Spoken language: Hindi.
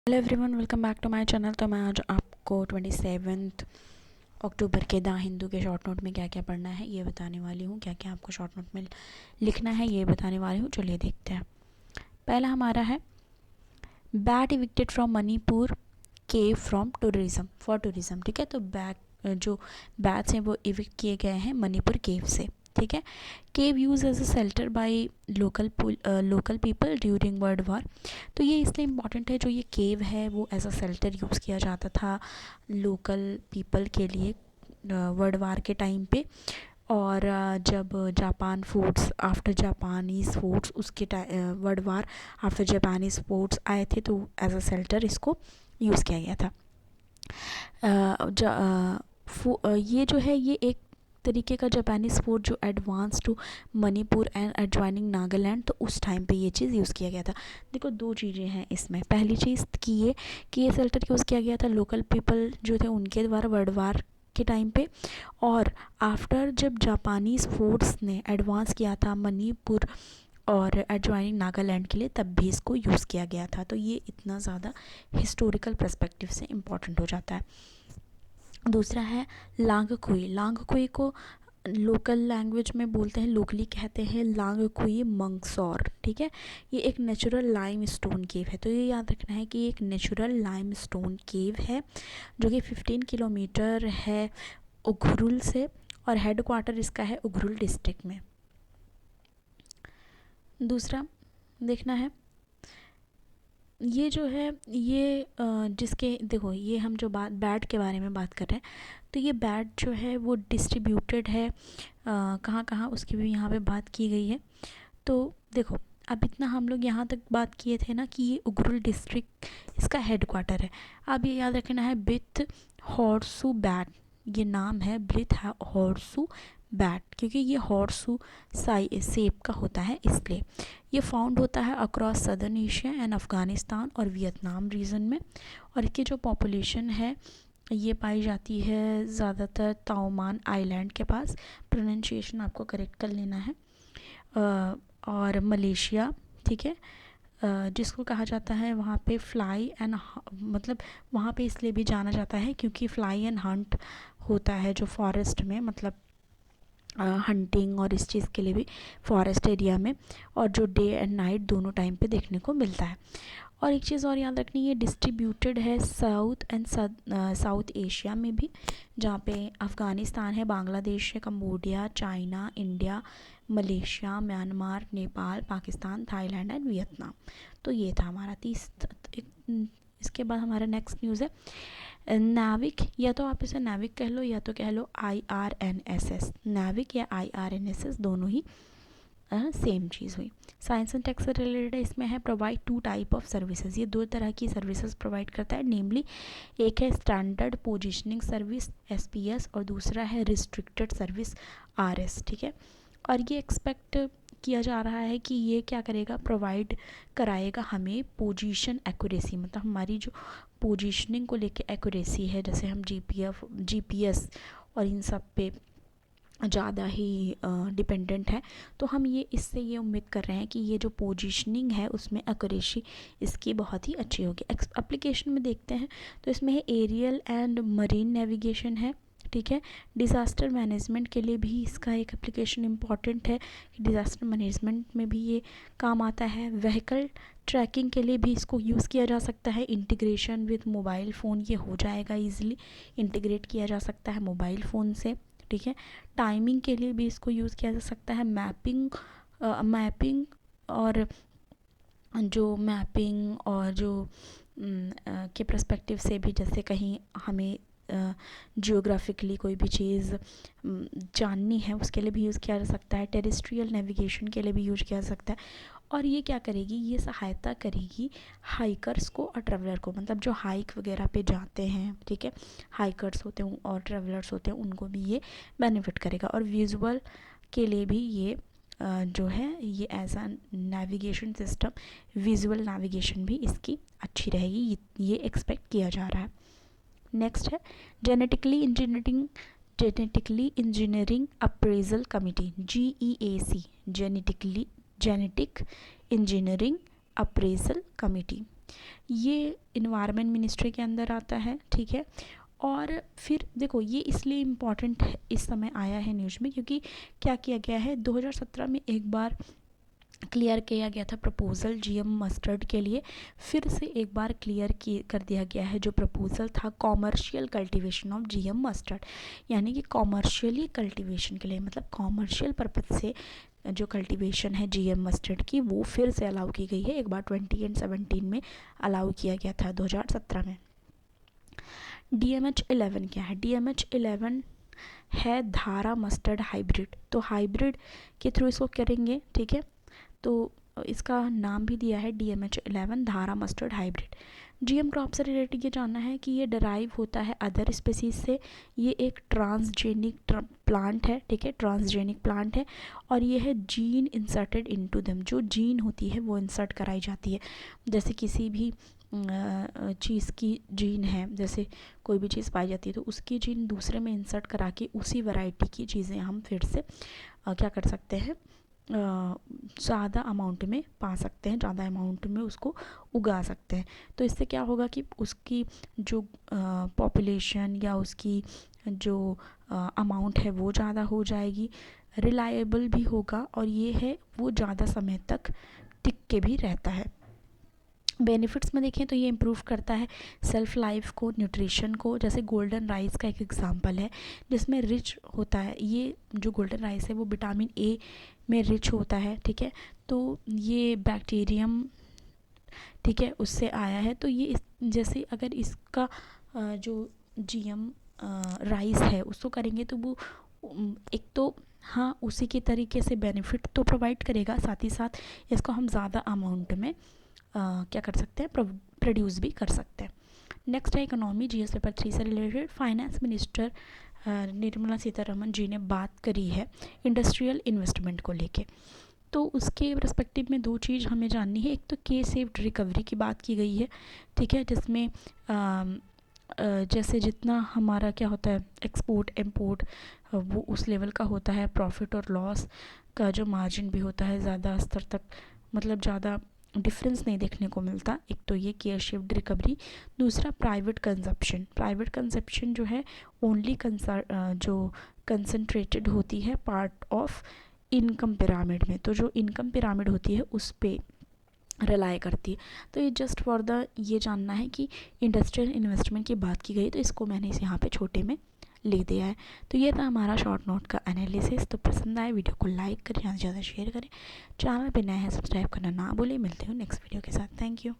Hello everyone, welcome back to my channel. तो मैं आज आपको 27 अक्टूबर के द हिंदू के शॉर्ट नोट में क्या क्या पढ़ना है ये बताने वाली हूँ। क्या क्या आपको शॉर्ट नोट में लिखना है ये बताने वाली हूँ। चलिए देखते हैं। पहला हमारा है bat evicted from Manipur cave from tourism for tourism. ठीक है, तो जो बैट्स हैं वो इविक्ट किए गए हैं मणिपुर केव से। ठीक है, cave use as a shelter by local people during world war. तो ये इसलिए इम्पॉर्टेंट है, जो ये केव है वो एज अ शेल्टर यूज़ किया जाता था लोकल पीपल के लिए वर्ल्ड वार के टाइम पे। और जब Japan forces after Japanese forces उसके world war after Japanese forces आए थे तो एज अ शेल्टर इसको यूज़ किया गया था। ये जो है ये एक तरीके का जापानीज़ फोर्ट जो advance to Manipur and adjoining Nagaland, तो उस टाइम पे ये चीज़ यूज़ किया गया था। देखो दो चीज़ें हैं इसमें। पहली चीज़ कि ये शेल्टर यूज़ किया गया था लोकल पीपल जो थे उनके द्वारा वर्ल्ड वार के टाइम पे, और आफ्टर जब जापानीज़ फोर्ट्स ने एडवांस किया था मणिपुर और एडजॉइनिंग नागालैंड के लिए तब भी इसको यूज़ किया गया था। तो ये इतना ज़्यादा हिस्टोरिकल पर्सपेक्टिव से इम्पॉर्टेंट हो जाता है। दूसरा है लांगकुई। लांगकुई को लोकल लैंग्वेज में बोलते हैं, लोकली कहते हैं लांगकुई मंगसौर। ठीक है, ये एक नेचुरल लाइम स्टोन केव है। तो ये याद रखना है कि ये एक नेचुरल लाइम स्टोन केव है जो कि 15 किलोमीटर है उखरुल से, और हेड क्वार्टर इसका है उखरुल डिस्ट्रिक्ट में। दूसरा देखना है ये जो है ये जिसके देखो ये हम जो बात बैट के बारे में बात कर रहे हैं, तो ये बैट जो है वो डिस्ट्रीब्यूटेड है कहाँ कहाँ उसकी भी यहाँ पे बात की गई है। तो देखो अब इतना हम लोग यहाँ तक बात किए थे ना कि ये उखरुल डिस्ट्रिक्ट इसका हेड क्वार्टर है। अब ये याद रखना है ब्लिथ हॉर्सू बैट, ये नाम है ब्लिथ हॉर्सू बैट, क्योंकि ये हॉर्सू शेप का होता है इसलिए। ये फाउंड होता है across southern Asia and Afghanistan और वियतनाम रीजन में, और इसकी जो पॉपुलेशन है ये पाई जाती है ज़्यादातर ताओमान आइलैंड के पास। प्रोनाउंसिएशन आपको करेक्ट कर लेना है। और मलेशिया, ठीक है, जिसको कहा जाता है वहाँ पे फ्लाई एंड मतलब वहाँ पे इसलिए भी जाना जाता है क्योंकि फ्लाई एंड हंट होता है जो फॉरेस्ट में, मतलब हंटिंग और इस चीज़ के लिए भी फॉरेस्ट एरिया में, और जो डे एंड नाइट दोनों टाइम पे देखने को मिलता है। और एक चीज़ और याद रखनी है, डिस्ट्रीब्यूटेड है साउथ एंड साउथ एशिया में भी, जहाँ पे अफ़गानिस्तान है, बांग्लादेश है, Cambodia, China, India, Malaysia, Myanmar, Nepal, Pakistan, Thailand and Vietnam. तो ये था हमारा इसके बाद हमारा नेक्स्ट न्यूज़ है नाविक, या तो आप इसे नाविक कह लो या तो कह लो IRNSS। नाविक या IRNSS दोनों ही सेम चीज़ हुई। साइंस एंड टेक से रिलेटेड इसमें है प्रोवाइड 2 टाइप ऑफ सर्विसेज। ये 2 तरह की सर्विसेज प्रोवाइड करता है, नेमली एक है स्टैंडर्ड पोजीशनिंग सर्विस SPS और दूसरा है रिस्ट्रिक्टेड सर्विस RS। ठीक है, और ये एक्सपेक्ट किया जा रहा है कि ये क्या करेगा, प्रोवाइड कराएगा हमें पोजीशन एक्यूरेसी, मतलब हमारी जो पोजीशनिंग को लेके एक्यूरेसी है, जैसे हम GPS और इन सब पे ज़्यादा ही डिपेंडेंट है, तो हम ये इससे ये उम्मीद कर रहे हैं कि ये जो पोजीशनिंग है उसमें एक्यूरेसी इसकी बहुत ही अच्छी होगी। एप्लीकेशन में देखते हैं तो इसमें है एरियल एंड मरीन नेविगेशन है। ठीक है, डिज़ास्टर मैनेजमेंट के लिए भी इसका एक एप्लीकेशन इम्पॉर्टेंट है, डिज़ास्टर मैनेजमेंट में भी ये काम आता है। व्हीकल ट्रैकिंग के लिए भी इसको यूज़ किया जा सकता है। इंटीग्रेशन विद मोबाइल फ़ोन ये हो जाएगा, ईज़िली इंटीग्रेट किया जा सकता है मोबाइल फ़ोन से। ठीक है, टाइमिंग के लिए भी इसको यूज़ किया जा सकता है। मैपिंग और जो के पर्सपेक्टिव से भी, जैसे कहीं हमें जियोग्राफिकली कोई भी चीज़ जाननी है उसके लिए भी यूज़ किया जा सकता है। टेरेस्ट्रियल नेविगेशन के लिए भी यूज़ किया जा सकता है। और ये क्या करेगी, ये सहायता करेगी हाइकर्स को और ट्रैवलर को, मतलब जो हाइक वगैरह पे जाते हैं, ठीक है, हाइकर्स होते हैं और ट्रैवलर्स होते हैं, उनको भी ये बेनिफिट करेगा। और विजुअल के लिए भी ये जो है ये as a navigation system, visual navigation भी इसकी अच्छी रहेगी, ये एक्सपेक्ट किया जा रहा है। नेक्स्ट है genetically engineering appraisal committee, GEAC, genetic engineering appraisal committee. ये इन्वायरमेंट मिनिस्ट्री के अंदर आता है, ठीक है। और फिर देखो ये इसलिए इम्पॉर्टेंट है, इस समय आया है न्यूज़ में, क्योंकि क्या किया गया है 2017 में एक बार क्लियर किया गया था प्रपोज़ल जीएम मस्टर्ड के लिए, फिर से एक बार क्लियर कर दिया गया है जो प्रपोज़ल था commercial cultivation of GM mustard, यानी कि कॉमर्शियली कल्टीवेशन के लिए, मतलब कॉमर्शियल पर्पज़ से जो कल्टीवेशन है जीएम मस्टर्ड की वो फिर से अलाउ की गई है। एक बार 2017 में अलाउ किया गया था 2017 में। DMH11 क्या है? DMH11 है धारा मस्टर्ड हाइब्रिड, तो हाइब्रिड के थ्रू इसको करेंगे, ठीक है। तो इसका नाम भी दिया है DMH11 धारा मस्टर्ड हाइब्रिड। जीएम क्रॉप से रिलेटेड ये जानना है कि ये डराइव होता है अदर स्पीसीज से, ये एक ट्रांसजेनिक प्लांट है, ठीक है, ट्रांसजेनिक प्लांट है, और ये है जीन इंसर्टेड इनटू देम, जो जीन होती है वो इंसर्ट कराई जाती है। जैसे किसी भी चीज़ की जीन है, जैसे कोई भी चीज़ पाई जाती है तो उसकी जीन दूसरे में इंसर्ट करा के उसी वैरायटी की चीज़ें हम फिर से क्या कर सकते हैं, ज़्यादा अमाउंट में पा सकते हैं, ज़्यादा अमाउंट में उसको उगा सकते हैं। तो इससे क्या होगा कि उसकी जो पॉपुलेशन या उसकी जो अमाउंट है वो ज़्यादा हो जाएगी, रिलायबल भी होगा, और ये है वो ज़्यादा समय तक टिक के भी रहता है। बेनिफिट्स में देखें तो ये इम्प्रूव करता है सेल्फ लाइफ को, न्यूट्रिशन को। जैसे गोल्डन राइस का एक एग्जांपल है जिसमें रिच होता है, ये जो गोल्डन राइस है वो विटामिन ए में रिच होता है, ठीक है। तो ये बैक्टीरियम, ठीक है, उससे आया है। तो ये जैसे अगर इसका जो जीएम राइस है उसको करेंगे तो वो एक तो हाँ उसी के तरीके से बेनिफिट तो प्रोवाइड करेगा, साथ ही साथ इसको हम ज़्यादा अमाउंट में क्या कर सकते हैं, प्रोड्यूस भी कर सकते हैं। नेक्स्ट है इकोनॉमी, जीएस पेपर 3 से related. Finance minister Nirmala Sitharaman ji ने बात करी है इंडस्ट्रियल इन्वेस्टमेंट को लेके। तो उसके पर्सपेक्टिव में दो चीज़ हमें जाननी है। एक तो के सेफ्ड रिकवरी की बात की गई है, ठीक है, जिसमें जैसे जितना हमारा क्या होता है एक्सपोर्ट इम्पोर्ट वो उस लेवल का होता है, प्रॉफिट और लॉस का जो मार्जिन भी होता है ज़्यादा स्तर तक, मतलब ज़्यादा डिफरेंस नहीं देखने को मिलता। एक तो ये केयर शिफ्ट रिकवरी। दूसरा प्राइवेट कंजप्शन। प्राइवेट कंजप्शन जो है ओनली जो कंसंट्रेटेड होती है पार्ट ऑफ इनकम पिरामिड में, तो जो इनकम पिरामिड होती है उस पे रिलाई करती है। तो ये जस्ट फॉर द ये जानना है कि इंडस्ट्रियल इन्वेस्टमेंट की बात की गई, तो इसको मैंने इस यहाँ पे छोटे में लिख दिया है। तो ये था हमारा शॉर्ट नोट का एनालिसिस। तो पसंद आए वीडियो को लाइक करें, ज़्यादा से ज़्यादा शेयर करें, चैनल पे नए हैं सब्सक्राइब करना ना भूलें। मिलते हो नेक्स्ट वीडियो के साथ। Thank you.